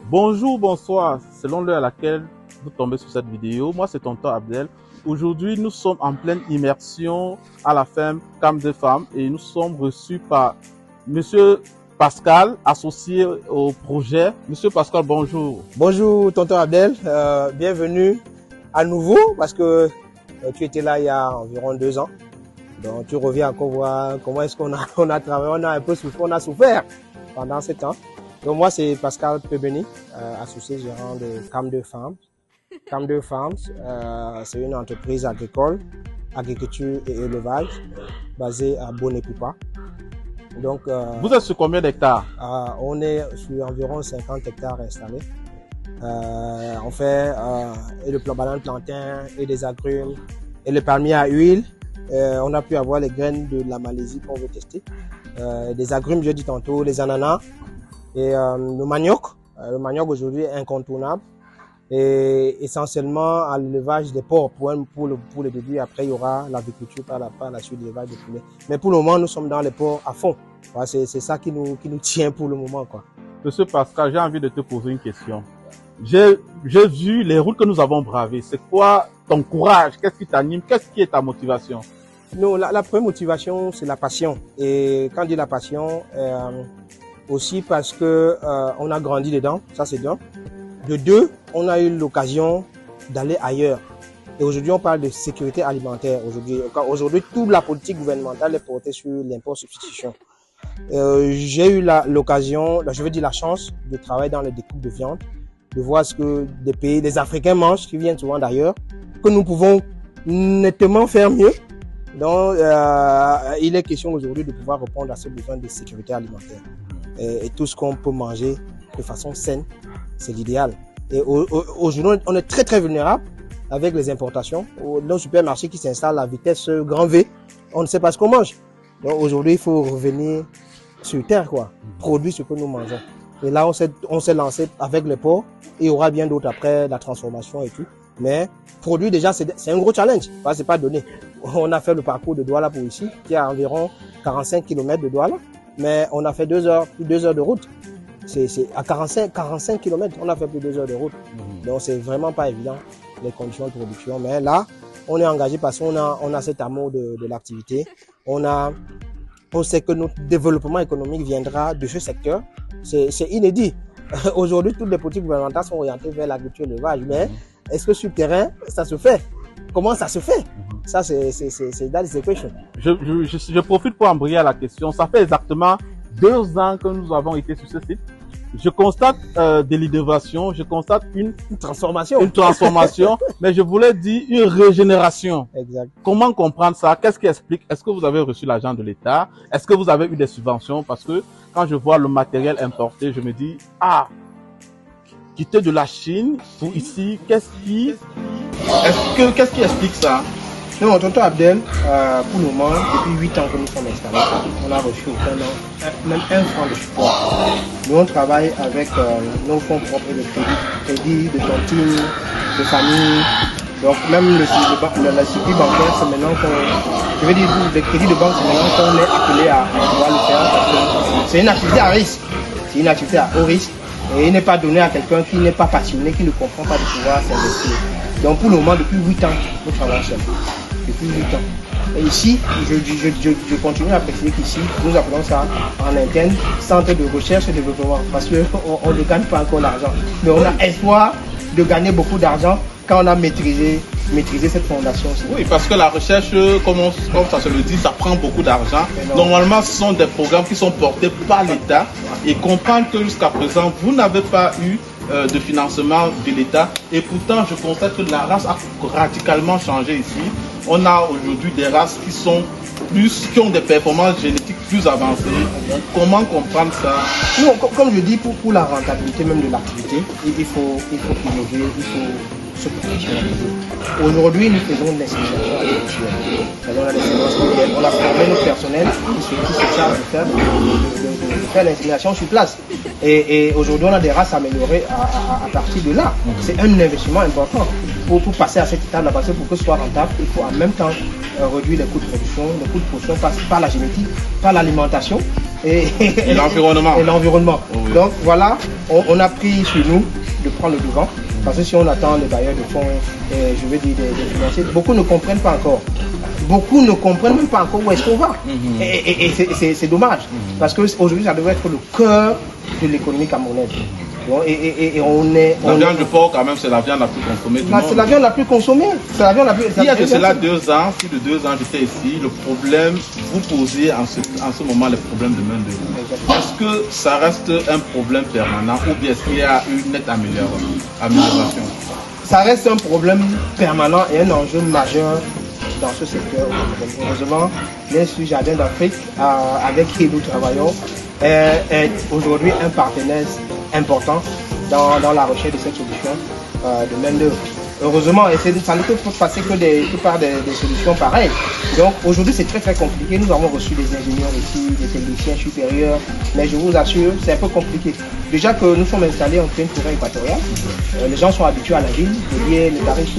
Bonjour, bonsoir, selon l'heure à laquelle vous tombez sur cette vidéo. Moi, c'est Tonton Abdel. Aujourd'hui, nous sommes en pleine immersion à la ferme Camp des Femmes et nous sommes reçus par Monsieur Pascal, associé au projet. Monsieur Pascal, bonjour. Bonjour, Tonton Abdel. Bienvenue à nouveau parce que tu étais là il y a environ 2 ans. Donc, tu reviens encore voir comment est-ce qu'on a travaillé, on a souffert pendant ce temps. Donc, moi, c'est Pascal Pebeni, associé gérant de Camp des Femmes. Camp des Femmes, c'est une entreprise agricole, agriculture et élevage basée à Bonnet-Poupa. Donc, vous êtes sur combien d'hectares? On est sur environ 50 hectares installés. On fait et le banane plantain et des agrumes et le palmier à huile. On a pu avoir les graines de la Malaisie qu'on veut tester. Des agrumes, je dis tantôt, les ananas et le manioc. Le manioc aujourd'hui est incontournable. Et essentiellement à l'élevage des porcs pour le début. Après, il y aura l'agriculture par la suite, l'élevage des poulets. Mais pour le moment, nous sommes dans les porcs à fond. Ouais, c'est ça qui nous tient pour le moment, quoi. Monsieur Pascal, j'ai envie de te poser une question. J'ai vu les routes que nous avons bravées. C'est quoi ton courage? Qu'est-ce qui t'anime? Qu'est-ce qui est ta motivation? Non, la première motivation, c'est la passion. Et quand je dis la passion, aussi parce que on a grandi dedans, ça c'est bien. De deux, on a eu l'occasion d'aller ailleurs. Et aujourd'hui, on parle de sécurité alimentaire. Aujourd'hui, toute la politique gouvernementale est portée sur l'import-substitution. J'ai eu l'occasion, je veux dire la chance, de travailler dans les découpes de viande, de voir ce que des Africains mangent, qui viennent souvent d'ailleurs, que nous pouvons nettement faire mieux. Donc, il est question aujourd'hui de pouvoir répondre à ce besoin de sécurité alimentaire. Et tout ce qu'on peut manger de façon saine, c'est l'idéal. Et aujourd'hui, on est très très vulnérable avec les importations. Nos supermarchés qui s'installent à vitesse grand V, on ne sait pas ce qu'on mange. Donc aujourd'hui, il faut revenir sur terre, quoi. Produire ce que nous mangeons. Et là, on s'est lancé avec les porcs. Il y aura bien d'autres après, la transformation et tout. Mais produire déjà, c'est un gros challenge. C'est pas donné. On a fait le parcours de Douala pour ici, qui est à environ 45 km de Douala. Mais on a fait plus de 2 heures de route. C'est à 45 km, on a fait plus de 2 heures de route. Donc c'est vraiment pas évident, les conditions de production. Mais là, on est engagé parce qu'on a cet amour de l'activité. On sait que notre développement économique viendra de ce secteur. C'est inédit. Aujourd'hui, toutes les politiques gouvernementales sont orientées vers l'agriculture et l'élevage. Mais est-ce que sur le terrain, ça se fait? Comment ça se fait? Ça, c'est that is the question. Je profite pour embrayer à la question. Ça fait exactement 2 ans que nous avons été sur ce site. Je constate de l'innovation, je constate une transformation, mais je voulais dire une régénération. Exact. Comment comprendre ça? Qu'est-ce qui explique? Est-ce que vous avez reçu l'argent de l'État? Est-ce que vous avez eu des subventions? Parce que quand je vois le matériel importé, je me dis, quitter de la Chine pour ici, qu'est-ce qui explique ça? Non, Tonton Abdel, pour le moment, depuis 8 ans que nous sommes installés, on n'a reçu même un franc de support. Nous, on travaille avec nos fonds propres de crédit, de tontine, de famille. Donc, même le circuit bancaire, c'est maintenant je veux dire, le crédit de banque, c'est maintenant qu'on est appelé à pouvoir le faire parce que c'est une activité à risque. C'est une activité à haut risque. Et il n'est pas donné à quelqu'un qui n'est pas passionné, qui ne comprend pas de pouvoir s'investir. Donc, pour le moment, depuis 8 ans, nous travaillons seul. Depuis 8 ans. Et ici, je continue à préciser qu'ici, nous appelons ça en interne centre de recherche et développement parce qu'on ne gagne pas encore l'argent. Mais on a espoir de gagner beaucoup d'argent quand on a maîtrisé cette fondation aussi. Oui, parce que la recherche, comme ça se le dit, ça prend beaucoup d'argent. Normalement, ce sont des programmes qui sont portés par l'État et comprendre que jusqu'à présent, vous n'avez pas eu de financement de l'État et pourtant je constate que la race a radicalement changé ici. On a aujourd'hui des races qui ont des performances génétiques plus avancées. Comment comprendre ça? Non, comme je dis, pour la rentabilité même de l'activité, il faut innover, il faut se professionnaliser. Aujourd'hui, nous faisons de l'insémination artificielle. On a formé nos personnels qui se chargent de faire l'insémination sur place. Et aujourd'hui, on a des races améliorées à partir de là. C'est un investissement important. Pour passer à cette étape-là, parce que pour que ce soit rentable, il faut en même temps réduire les coûts de production. Les coûts de production passent par la génétique, par l'alimentation et l'environnement. Et l'environnement. Oh, oui. Donc voilà, on a pris sur nous de prendre le devant. Parce que si on attend les bailleurs de fonds, je veux dire des financiers, beaucoup ne comprennent pas encore. Beaucoup ne comprennent même pas encore où est-ce qu'on va. Et c'est dommage. Parce qu'aujourd'hui, ça devrait être le cœur de l'économie camerounaise. Et on est... La viande de porc, quand même, c'est la viande la plus consommée du monde. C'est la viande la plus consommée. Il y a de cela 2 ans, si de 2 ans j'étais ici, le problème, vous posez en ce moment les problèmes de main-d'œuvre. Est-ce que ça reste un problème permanent ou bien est-ce qu'il y a une nette amélioration? Ça reste un problème permanent et un enjeu majeur dans ce secteur. Heureusement, l'Institut Jardin d'Afrique, avec qui nous travaillons, est aujourd'hui un partenaire important dans la recherche de cette solution de main-d'œuvre. Heureusement, et ça ne peut passer que par des solutions pareilles. Donc aujourd'hui, c'est très compliqué. Nous avons reçu des ingénieurs ici, des techniciens supérieurs, mais je vous assure, c'est un peu compliqué. Déjà que nous sommes installés en pleine forêt équatoriale, les gens sont habitués à la ville, les tarifs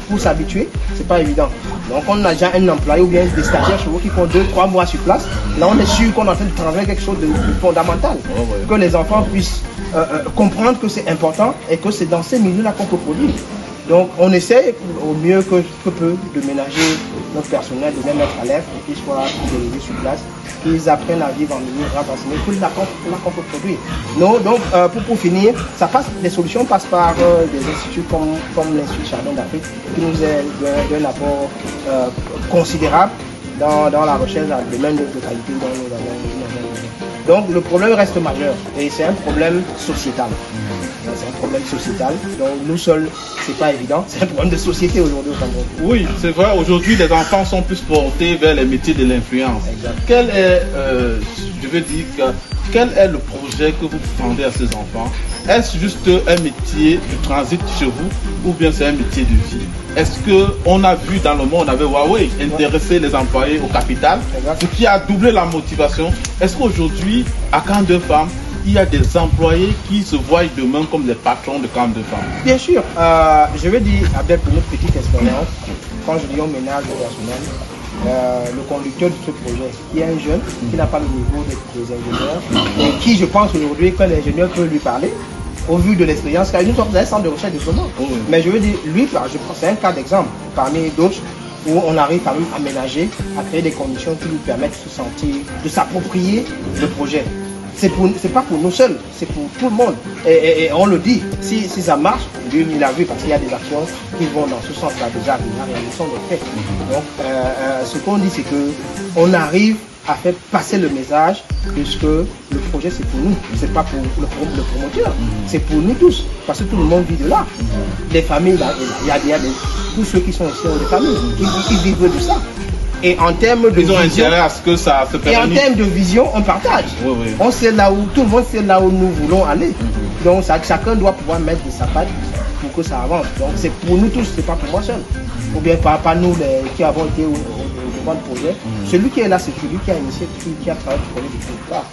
pour s'habituer, c'est pas évident. Donc on a déjà un employé ou bien des stagiaires chez vous qui font 2-3 mois sur place. Là, on est sûr qu'on est en train de travailler quelque chose de fondamental, que les enfants puissent comprendre que c'est important et que c'est dans ces milieux-là qu'on peut produire. Donc on essaie au mieux que peut de ménager notre personnel, de les mettre à l'aise pour qu'ils soient délégués sur place, qu'ils apprennent à vivre en milieu rapaciné pour là qu'on peut produire. Non, donc pour finir, les solutions passent par des instituts comme l'Institut Jardin d'Afrique qui nous aide d'un apport considérable dans la recherche de main-d'œuvre de qualité dans nos Donc le problème reste majeur et c'est un problème sociétal. C'est un problème sociétal. Donc nous seuls, c'est pas évident. C'est un problème de société aujourd'hui au Cameroun. Oui, c'est vrai. Aujourd'hui, les enfants sont plus portés vers les métiers de l'influence. Quel est, quel est le projet que vous vendez à ces enfants? Est-ce juste un métier du transit chez vous ou bien c'est un métier de vie? Est-ce qu'on a vu dans le monde, on avait Huawei intéresser les employés au capital, ce qui a doublé la motivation? Est-ce qu'aujourd'hui, à Camp de Femmes, il y a des employés qui se voient demain comme des patrons de Camp de Femmes? Bien sûr. Je vais dire, avec une petite expérience, quand je dis au ménage au personnel, le conducteur de ce projet, qui est un jeune, qui n'a pas le niveau des ingénieurs, et qui, je pense aujourd'hui, que l'ingénieur peut lui parler, au vu de l'expérience, car nous sommes un centre de recherche de développement. Mais je veux dire, lui, c'est un cas d'exemple, parmi d'autres, où on arrive quand même à ménager, à créer des conditions qui lui permettent de se sentir, de s'approprier le projet. C'est pas pour nous seuls, c'est pour tout le monde. Et on le dit, si ça marche, lui il a vu parce qu'il y a des actions qui vont dans ce sens-là déjà, la réalisation des faits. Donc ce qu'on dit c'est que on arrive à faire passer le message puisque le projet c'est pour nous, c'est pas pour le promoteur, c'est pour nous tous, parce que tout le monde vit de là. Les familles, il y a tous ceux qui sont ici ont des familles qui vivent de ça. Et en termes de vision, à ce que ça se et en termes de vision, on partage. On sait là où tout le monde sait là où nous voulons aller. Donc chacun doit pouvoir mettre de sa patte pour que ça avance. Donc c'est pour nous tous, c'est pas pour moi seul. Ou bien pas nous qui avons été au devant du projet. Celui qui est là, c'est celui qui a initié, qui a travaillé pour le projet de part.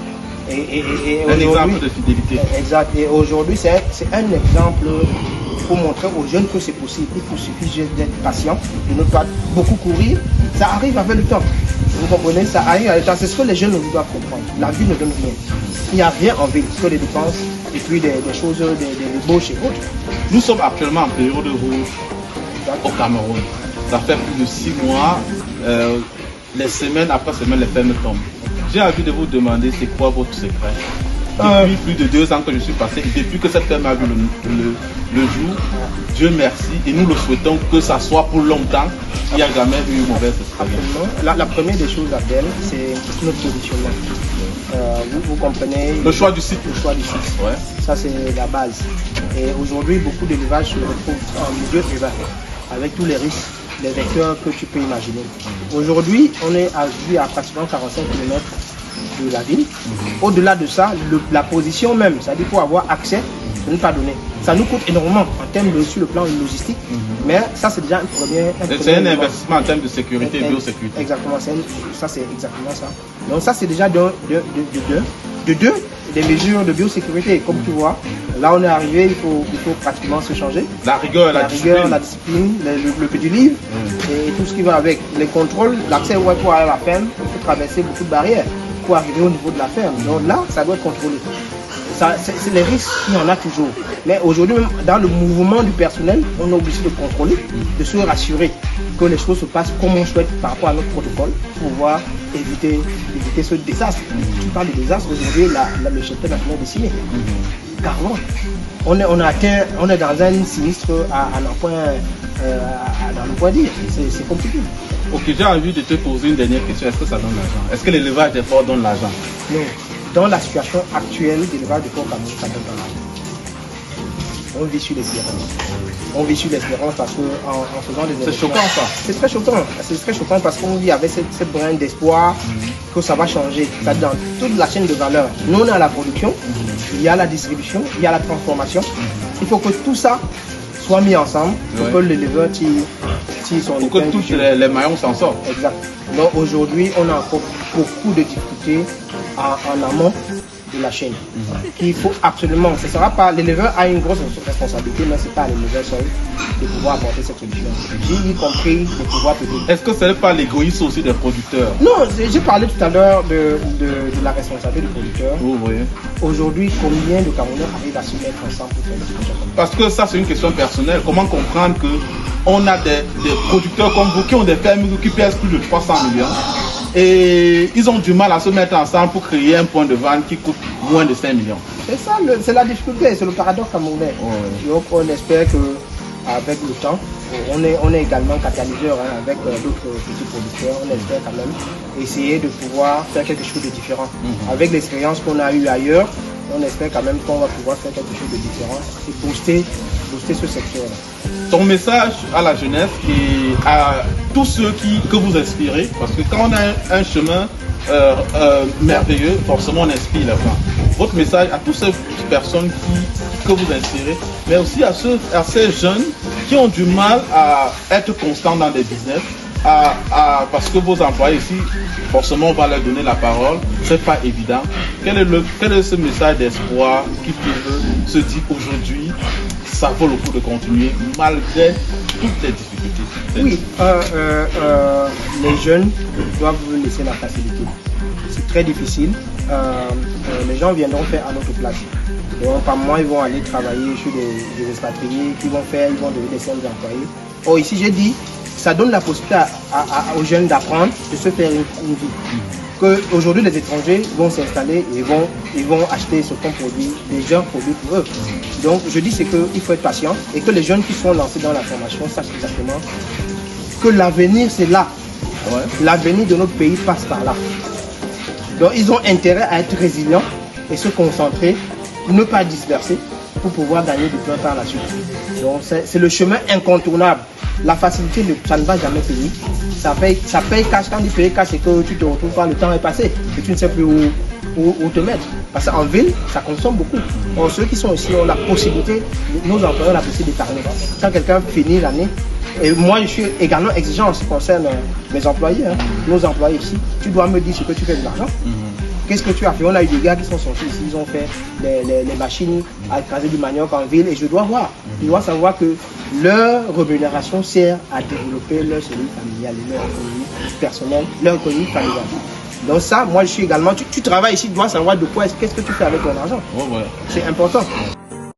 Et un exemple de fidélité. Exact. Et aujourd'hui, c'est un exemple pour montrer aux jeunes que c'est possible. Il suffit juste d'être patient, de ne pas beaucoup courir. Ça arrive avec le temps. Vous comprenez? Ça arrive avec le temps. C'est ce que les jeunes doivent comprendre. La vie ne donne rien. Il n'y a rien en ville que des dépenses et puis des choses, des débauches et autres. Nous sommes actuellement en période rouge au Cameroun. Ça fait plus de 6 mois. Les semaines après semaine, les fermes tombent. J'ai envie de vous demander, c'est quoi votre secret? Depuis plus de 2 ans que je suis passé, et depuis que cette ferme a vu le jour, Dieu merci, et nous le souhaitons que ça soit pour longtemps. Il n'y a jamais eu une mauvaise expérience. La première des choses, Abdel, c'est notre positionnement. Vous comprenez le choix du site. Le choix du site. Ouais. Ça, c'est la base. Et aujourd'hui, beaucoup d'élevages se retrouvent en milieu urbain, avec tous les risques, les vecteurs que tu peux imaginer. Aujourd'hui, on est à pratiquement 45 km de la ville. Au-delà de ça, la position même, c'est-à-dire pour avoir accès, ce n'est pas donné. Ça nous coûte énormément en termes sur le plan logistique, mais ça c'est déjà c'est un investissement en termes de sécurité et biosécurité. Exactement, ça c'est exactement ça. Donc ça c'est déjà de deux, des mesures de biosécurité. Comme tu vois, là on est arrivé, il faut pratiquement se changer. La rigueur, la discipline, le petit livre et tout ce qui va avec. Les contrôles, l'accès pour aller à la ferme, il faut traverser beaucoup de barrières. pour arriver au niveau de la ferme. Donc là, ça doit être contrôlé. C'est les risques qu'il y en a toujours. Mais aujourd'hui, même dans le mouvement du personnel, on est obligé de contrôler, de se rassurer que les choses se passent comme on souhaite par rapport à notre protocole pour pouvoir éviter ce désastre. Tu parles de désastre, aujourd'hui, le cheptel national est décimé. Car non, on est dans un sinistre à n'en point dire. C'est compliqué. Ok, j'ai envie de te poser une dernière question. Est-ce que ça donne l'argent? Est-ce que l'élevage des porcs donne l'argent? Non. Dans la situation actuelle de l'élevage de porc Cameroun, ça donne pas l'argent. On vit sur l'espérance. On vit sur l'espérance parce qu'en faisant des C'est choquant ça. C'est très choquant. C'est très choquant parce qu'on vit avec cette brin d'espoir que ça va changer. Ça, dans toute la chaîne de valeur. Nous, on est à la production, il y a la distribution, il y a la transformation. Il faut que tout ça soit mis ensemble pour que l'éleveur tire son pour que tous les maillons s'en sortent. Exact. Donc aujourd'hui, on a encore beaucoup de difficultés en amont de la chaîne. Qu'il faut absolument, ce sera pas, l'éleveur a une grosse responsabilité, mais ce n'est pas à l'éleveur seul de pouvoir apporter cette solution. Y compris de pouvoir peut-être. Est-ce que ce n'est pas l'égoïsme aussi des producteurs? Non, j'ai parlé tout à l'heure de la responsabilité du producteur. Vous voyez. Aujourd'hui, combien de Camerounais arrivent à se mettre ensemble pour faire des solutions comme ça? Parce que ça, c'est une question personnelle. Comment comprendre que on a des producteurs comme vous qui ont des fermes qui pèsent plus de 300 millions et ils ont du mal à se mettre ensemble pour créer un point de vente qui coûte moins de 5 millions. C'est ça, c'est la difficulté, c'est le paradoxe camerounais. Donc on espère qu'avec le temps, on est également catalyseur avec d'autres petits producteurs. On espère quand même essayer de pouvoir faire quelque chose de différent. Avec l'expérience qu'on a eue ailleurs, on espère quand même qu'on va pouvoir faire quelque chose de différent et booster ce secteur. Ton message à la jeunesse et à tous ceux que vous inspirez, parce que quand on a un chemin merveilleux, forcément on inspire les gens. Votre message à toutes ces personnes que vous inspirez, mais aussi à ces jeunes qui ont du mal à être constants dans des business, parce que vos employés ici, forcément on va leur donner la parole, c'est pas évident. Quel est ce message d'espoir qui peut se dire aujourd'hui? Ça vaut le coup de continuer malgré toutes les difficultés. Oui, les jeunes doivent vous laisser la facilité. C'est très difficile. Les gens viendront faire à notre place. Donc, par moment, ils vont aller travailler chez des expatriés, ils vont devenir des simples employés. Or, ici, j'ai dit, ça donne la possibilité aux jeunes d'apprendre, de se faire une vie. Aujourd'hui, les étrangers vont s'installer et ils vont acheter ce qu'on produit, des gens produits pour eux. Donc, je dis c'est qu'il faut être patient et que les jeunes qui sont lancés dans la formation sachent exactement que l'avenir, c'est là. Ouais. L'avenir de notre pays passe par là. Donc, ils ont intérêt à être résilients et se concentrer, ne pas disperser pour pouvoir gagner du temps par la suite. Donc, c'est le chemin incontournable. La facilité, ça ne va jamais payer. Ça paye cash. Quand tu payes cash, c'est que tu te retrouves quand le temps est passé et tu ne sais plus où te mettre. Parce qu'en ville, ça consomme beaucoup. Or, ceux qui sont ici ont la possibilité, nos employeurs ont la possibilité d'épargner. Quand quelqu'un finit l'année, et moi je suis également exigeant en ce qui concerne mes employés, nos employés ici, tu dois me dire ce que tu fais de l'argent. Qu'est-ce que tu as fait? On a eu des gars qui sont sortis ici, ils ont fait les machines à écraser du manioc en ville et je dois voir. Je dois savoir que leur rémunération sert à développer leur cellule familiale, leur économie personnelle, leur économie familiale. Donc ça, moi je suis également, tu travailles ici, tu dois savoir de quoi, qu'est-ce que tu fais avec ton argent. C'est important.